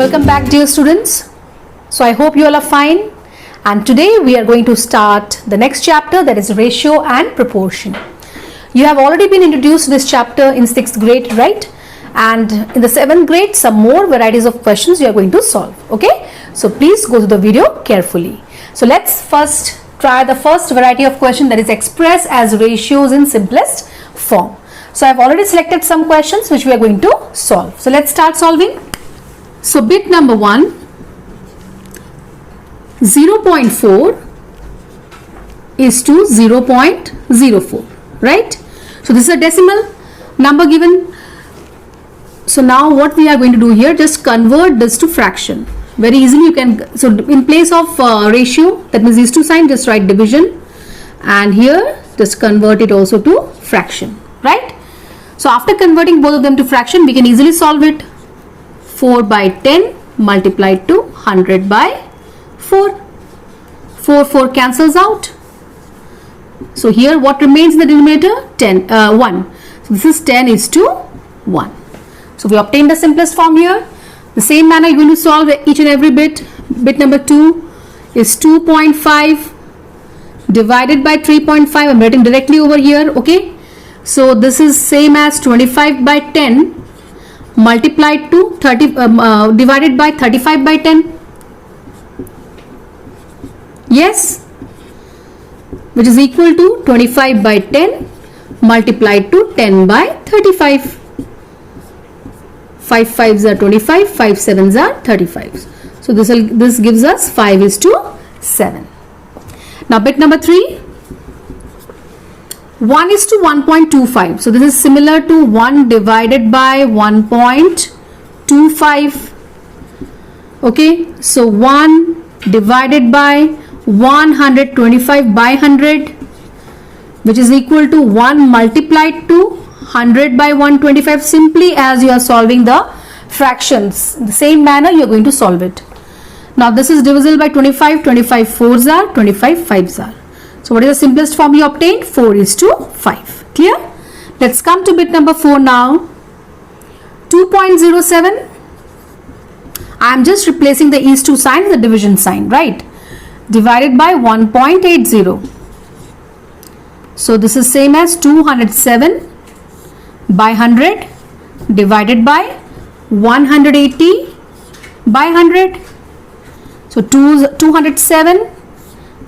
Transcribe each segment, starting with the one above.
Welcome back, dear students. So I hope you all are fine, and today we are going to start the next chapter, that is ratio and proportion. You have already been introduced to this chapter in 6th grade, right? And in the 7th grade, some more varieties of questions you are going to solve. Okay, so please go to the video carefully. So let's first try the first variety of question, that is express as ratios in simplest form. So I have already selected some questions which we are going to solve. So let's start solving. So bit number 1, 0.4 is to 0.04, right? So this is a decimal number given. So now what we are going to do here, just convert this to fraction. Very easily you can, so in place of ratio, that means these two signs, just write division, and here just convert it also to fraction, right? So after converting both of them to fraction, we can easily solve it. 4 by 10 multiplied to 100 by 4. 4 cancels out. So here what remains in the denominator? 1. So this is 10 is to 1. So we obtained the simplest form here. The same manner you're going to solve each and every bit. Bit number 2 is 2.5 divided by 3.5. I'm writing directly over here. Okay. So this is same as 25 by 10 multiplied to 30 divided by 35 by 10. Yes, which is equal to 25 by 10 multiplied to 10 by 35. 5 5s are 25, 5 7s are 35. So this gives us 5 is to 7. Now bit number 3, 1 is to 1.25. So this is similar to 1 divided by 1.25. Okay, so 1 divided by 125 by 100, which is equal to 1 multiplied to 100 by 125, simply as you are solving the fractions. In the same manner you are going to solve it. Now this is divisible by 25, 25 4s are, 25 5s are. So what is the simplest form you obtained? 4 is to 5. Clear? Let's come to bit number 4 now. 2.07. I am just replacing the is to sign with the division sign, right? Divided by 1.80. So this is same as 207 by 100 divided by 180 by 100. So 207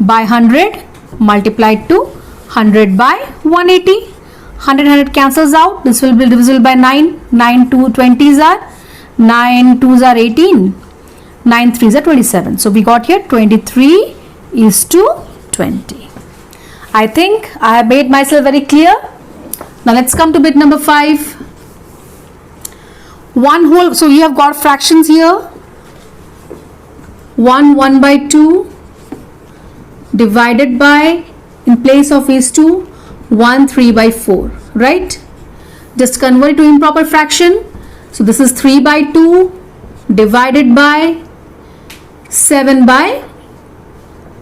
by 100 multiplied to 100 by 180. 100 cancels out. This will be divisible by 9. 9 2 20s are, 9 2s are 18, 9 3s are 27. So we got here 23 is to 20. I think I have made myself very clear. Now let's come to bit number 5. 1 whole, so you have got fractions here. 1 by 2 divided by, in place of is to, 1 3 by 4, right? Just convert it to improper fraction. So this is 3 by 2 divided by 7 by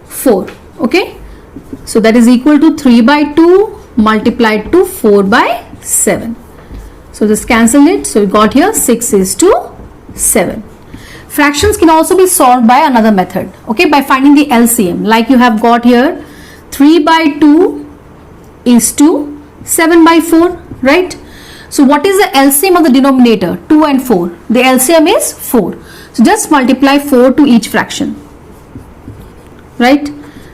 4. Okay, so that is equal to 3 by 2 multiplied to 4 by 7. So just cancel it. So we got here 6 is to 7. Fractions can also be solved by another method, okay, by finding the LCM. Like you have got here, 3 by 2 is to 7 by 4, right? So what is the LCM of the denominator? 2 and 4. The LCM is 4. So just multiply 4 to each fraction, right?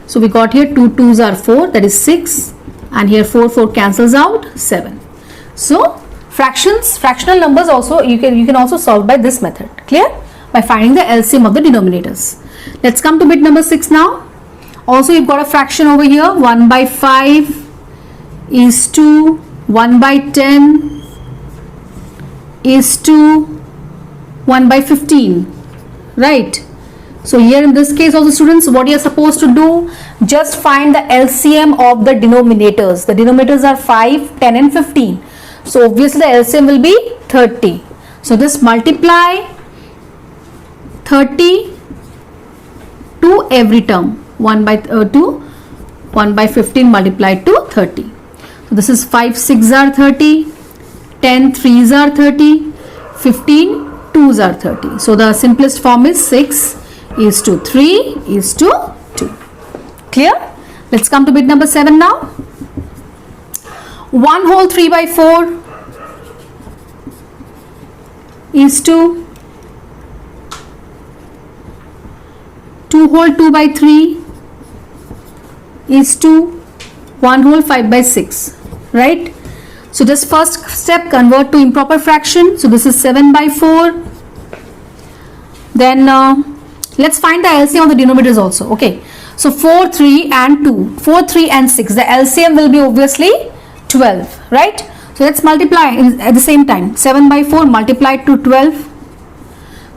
So we got here 2 2s are 4, that is 6, and here 4 cancels out, 7. So fractional numbers also you can also solve by this method. Clear? By finding the LCM of the denominators. Let's come to bit number 6 now. Also you've got a fraction over here. 1 by 5 is to 1 by 10 is to 1 by 15, right? So here in this case also, students, what you are supposed to do, just find the LCM of the denominators. The denominators are 5, 10 and 15. So obviously the LCM will be 30. So just multiply 30 to every term. 1 by 15 multiplied to 30. So this is 5 6s are 30, 10 3s are 30, 15 2s are 30. So the simplest form is 6 is to 3 is to 2. Clear? Let's come to bit number 7 now. 1 whole 3 by 4 is to 2 whole 2 by 3 is to 1 whole 5 by 6, right? So just first step, convert to improper fraction. So this is 7 by 4. Then let's find the LCM of the denominators also. Okay, so 4, 3 and 2, 4, 3 and 6. The LCM will be obviously 12, right? So let's multiply at the same time. 7 by 4 multiplied to 12.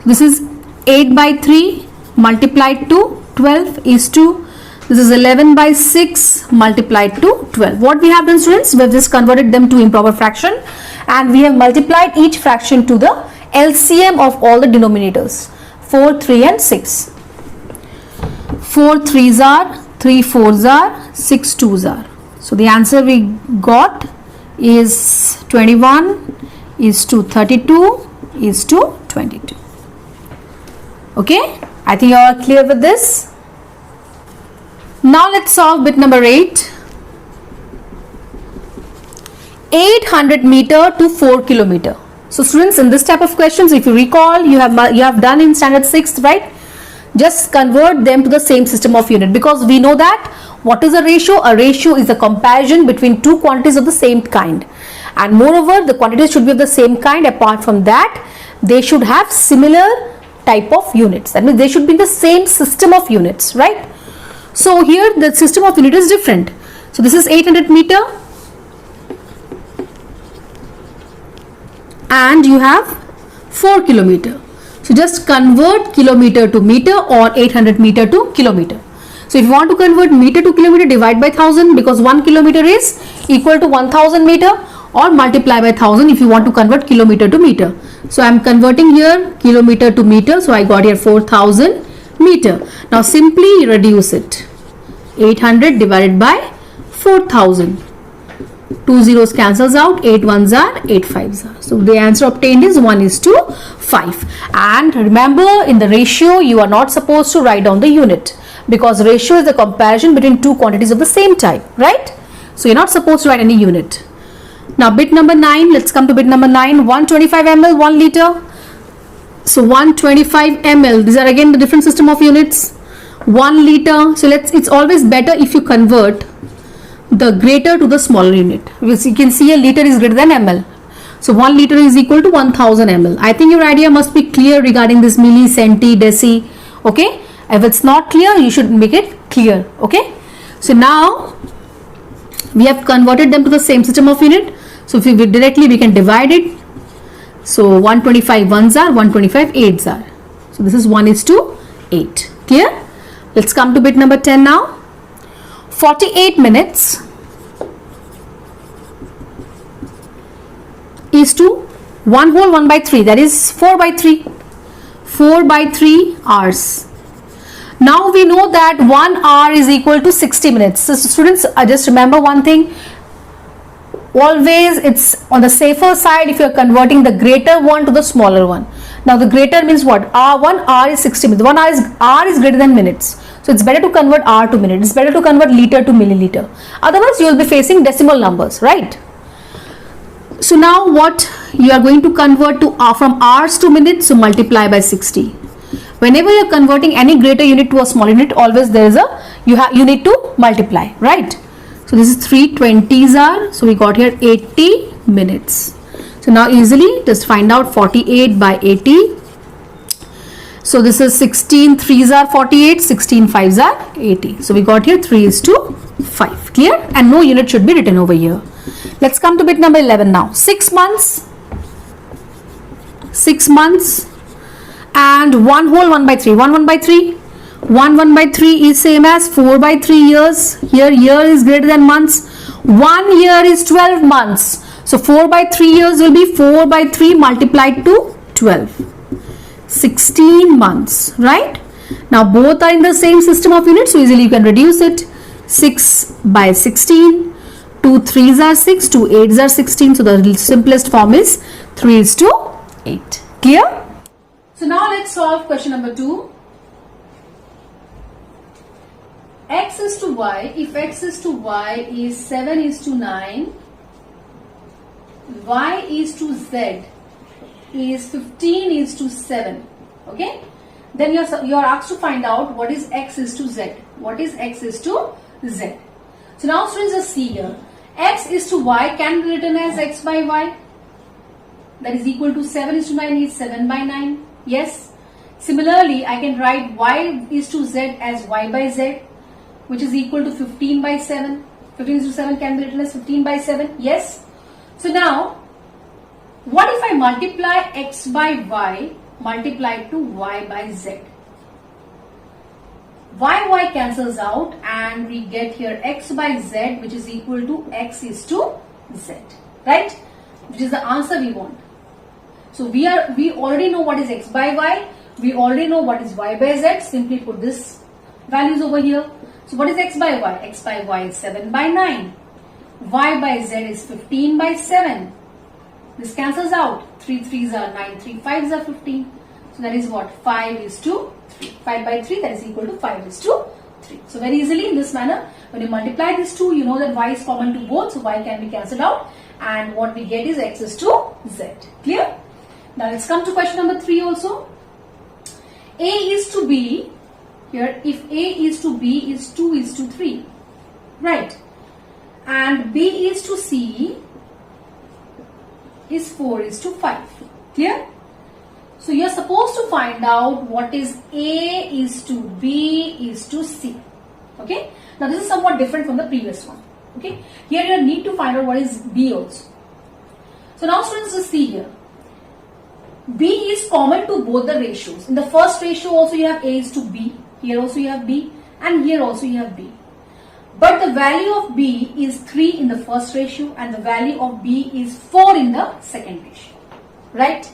This is 8 by 3 multiplied to 12 is to, this is 11 by 6 multiplied to 12. What we have done, students, we have just converted them to improper fraction and we have multiplied each fraction to the LCM of all the denominators. 4, 3 and 6. 4 3s are, 3 4s are, 6 2s are. So the answer we got is 21 is to 32 is to 22. Okay, I think you are clear with this. Now let's solve bit number 8. 800 meter to 4 kilometer. So students, in this type of questions, if you recall, you have done in standard 6th, right? Just convert them to the same system of unit, because we know that what is a ratio? A ratio is a comparison between two quantities of the same kind, and moreover the quantities should be of the same kind. Apart from that, they should have similar type of units. That means they should be in the same system of units, right? So here the system of unit is different. So this is 800 meter and you have 4 kilometer. So just convert kilometer to meter or 800 meter to kilometer. So if you want to convert meter to kilometer, divide by 1000, because 1 kilometer is equal to 1000 meter, or multiply by 1000 if you want to convert kilometer to meter. So I am converting here kilometer to meter. So I got here 4000 meter. Now simply reduce it. 800 divided by 4000. 2 zeros cancels out, 8 ones are, 8 fives are. So the answer obtained is 1:5. And remember, in the ratio you are not supposed to write down the unit, because ratio is the comparison between two quantities of the same type, right? So you're not supposed to write any unit. Now bit number 9, let's come to bit number 9. 125 ml, 1 liter. So 125 ml, these are again the different system of units. 1 liter. So it's always better if you convert the greater to the smaller unit. Because you can see a liter is greater than ml. So 1 liter is equal to 1000 ml. I think your idea must be clear regarding this milli, centi, deci. Okay. If it's not clear, you should make it clear. Okay. So now we have converted them to the same system of unit. So if we directly, we can divide it. So 125 ones are, 125 eights are. So this is 1:8. Clear? Let's come to bit number 10 now. 48 minutes is to 1 whole 1 by 3, that is 4 by 3. 4 by 3 hours. Now we know that 1 hour is equal to 60 minutes. So students, just remember one thing. Always it's on the safer side if you are converting the greater one to the smaller one. Now the greater means what? 1 hour is 60 minutes. 1 hour is greater than minutes. So it's better to convert hour to minute. It's better to convert liter to milliliter. Otherwise you will be facing decimal numbers, right? So now what you are going to convert to from hours to minutes, so multiply by 60. Whenever you are converting any greater unit to a small unit, always there is you need to multiply, right? So this is 320s are, so we got here 80 minutes. So now easily just find out 48 by 80. So this is 16 3s are 48, 16 5s are 80. So we got here 3:5. Clear? And no unit should be written over here. Let's come to bit number 11 now. 6 months. 6 months and 1 whole 1 by 3. 1 by 3. 1 by 3 is same as 4 by 3 years. Here year is greater than months. 1 year is 12 months. So 4 by 3 years will be 4 by 3 multiplied to 12. 16 months, right? Now both are in the same system of units, so easily you can reduce it. 6 by 16. 2 3s are 6, 2 8s are 16. So the simplest form is 3:8. Clear? So now let's solve question number 2. X is to y, if x is to y is 7 is to 9, y is to z is 15 is to 7, okay? Then you're asked to find out what is x is to z. What is x is to z? So now students, just see here. X is to y can be written as x by y. That is equal to 7 is to 9 is 7 by 9. Yes. Similarly, I can write y is to z as y by z, which is equal to 15 by 7. 15 is to 7 can be written as 15 by 7. Yes. So now, what if I multiply x by y multiplied to y by z? Y cancels out and we get here x by z, which is equal to x is to z, right? Which is the answer we want. So we already know what is x by y. We already know what is y by z. Simply put this values over here. So what is x by y? X by y is 7 by 9. Y by z is 15 by 7. This cancels out. 3 3s are 9, 3 5s are 15. So that is what? 5 is to 3. 5 by 3, that is equal to 5 is to 3. So very easily in this manner, when you multiply these two, you know that y is common to both. So y can be cancelled out. And what we get is x is to z. Clear? Now let's come to question number 3 also. A is to B. Here, if A is to B is 2 is to 3. Right? And B is to C is 4 is to 5. Clear? So you are supposed to find out what is A is to B is to C. Okay? Now this is somewhat different from the previous one. Okay? Here you need to find out what is B also. So now students, just see here. B is common to both the ratios. In the first ratio also you have A is to B. Here also you have B. And here also you have B. But the value of B is 3 in the first ratio and the value of B is 4 in the second ratio. Right?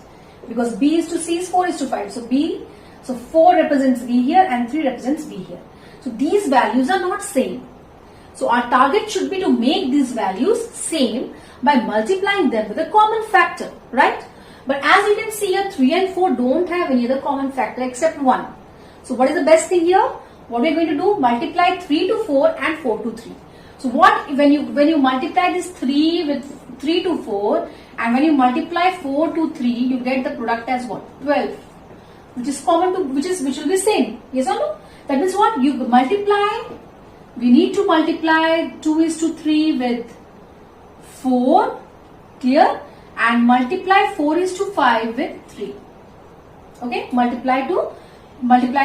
Because B is to C is 4 is to 5. So 4 represents B here and 3 represents B here. So these values are not same. So our target should be to make these values same by multiplying them with a common factor. Right? But as you can see here, 3 and 4 don't have any other common factor except 1. So what is the best thing here? What we are going to do? Multiply 3 to 4 and 4 to 3. So what when you multiply this 3 with 3 to 4 and when you multiply 4 to 3, you get the product as what? 12, which is common to which will be same. Yes or no? That means what? You multiply. We need to multiply 2 is to 3 with 4. Clear? And multiply 4 is to 5 with 3. Okay? Multiply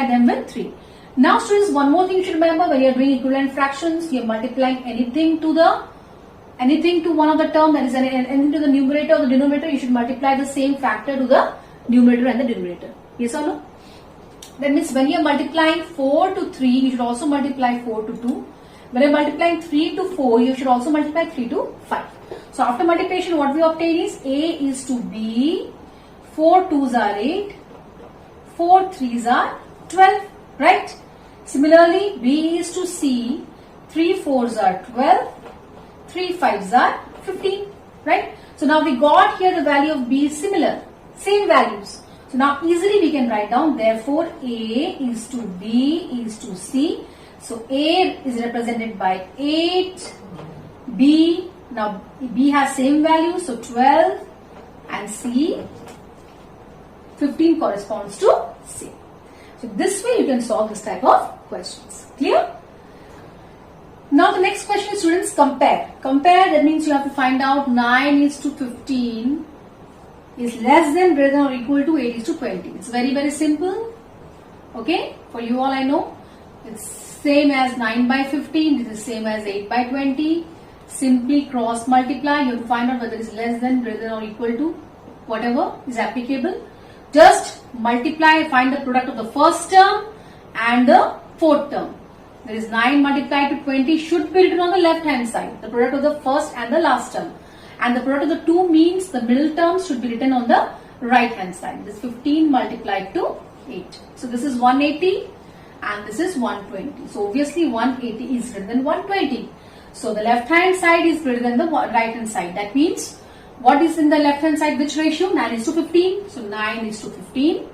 them with 3. Now students, one more thing you should remember, when you are doing equivalent fractions, you are multiplying anything to one of the term, that is anything to the numerator or the denominator, you should multiply the same factor to the numerator and the denominator. Yes or no? That means when you are multiplying 4 to 3, you should also multiply 4 to 2. When you are multiplying 3 to 4, you should also multiply 3 to 5. So after multiplication, what we obtain is A is to B, 4 2s are 8, 4 3s are 12, right? Similarly, B is to C, 3 4s are 12, 3 5s are 15, right? So now we got here the value of B is similar, same values. So now easily we can write down, therefore A is to B is to C. So A is represented by 8, B, now B has same value, so 12, and C, 15 corresponds to C. So this way you can solve this type of questions. Clear? Now the next question is, students, compare. Compare, that means you have to find out 9 is to 15 is less than, greater than or equal to 8 is to 20. It's very, very simple. Okay? For you all I know. It's same as 9 by 15. This is same as 8 by 20. Simply cross multiply. You have to find out whether it is less than, greater than or equal to whatever is applicable. Just multiply, find the product of the first term and the fourth term. There is 9 multiplied to 20 should be written on the left hand side. The product of the first and the last term. And the product of the two means the middle terms should be written on the right hand side. This 15 multiplied to 8. So this is 180 and this is 120. So obviously 180 is greater than 120. So the left hand side is greater than the right hand side. That means what is in the left hand side, which ratio? 9 is to 15. So 9 is to 15.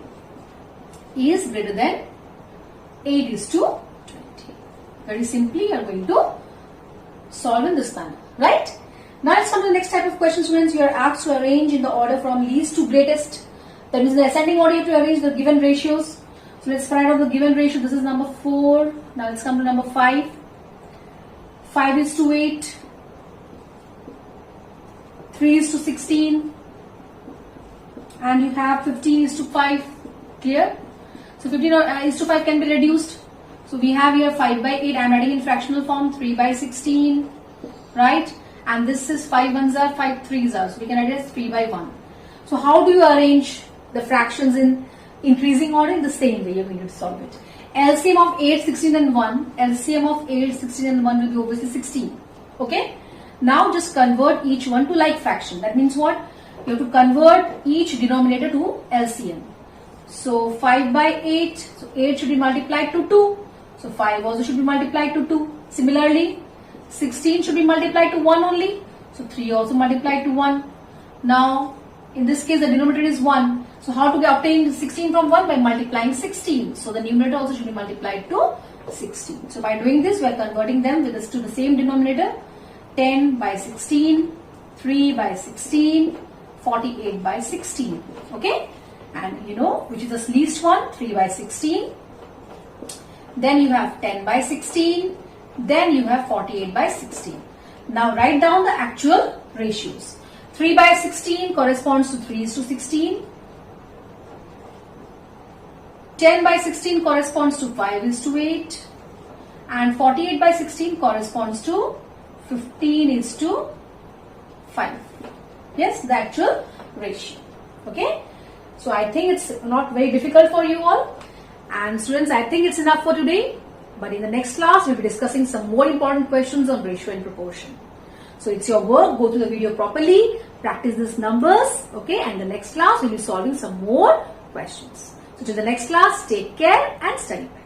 is greater than 8:20. Very simply, you are going to solve in this manner, right? Now let's come to the next type of question, students. You are asked to arrange in the order from least to greatest. That means in the ascending order you have to arrange the given ratios. So let's find out the given ratio. This is number 4. Now let's come to number 5. 5:8. 3:16. And you have 15:5. Clear? So 15:5 can be reduced. So we have here 5/8. I am writing in fractional form. 3/16. Right? And this is 5 ones are 5 3s are. So we can write it as 3/1. So how do you arrange the fractions in increasing order? In the same way you are going to solve it. LCM of 8, 16 and 1. LCM of 8, 16 and 1 will be obviously 16. Okay? Now just convert each one to like fraction. That means what? You have to convert each denominator to LCM. So 5/8. So 8 should be multiplied to 2. So 5 also should be multiplied to 2. Similarly, 16 should be multiplied to 1 only. So 3 also multiplied to 1. Now, in this case, the denominator is 1. So how to obtain 16 from 1? By multiplying 16. So the numerator also should be multiplied to 16. So by doing this, we are converting them with this to the same denominator. 10/16, 3/16, 48/16. Okay? And you know which is the least one? 3/16. Then you have 10/16. Then you have 48/16. Now write down the actual ratios. 3/16 corresponds to 3:16. 10/16 corresponds to 5:8. And 48/16 corresponds to 15:5. Yes, the actual ratio. Okay. So I think it's not very difficult for you all. And students, I think it's enough for today. But in the next class, we'll be discussing some more important questions on ratio and proportion. So it's your work. Go through the video properly. Practice these numbers. Okay. And the next class, we'll be solving some more questions. So to the next class, take care and study well.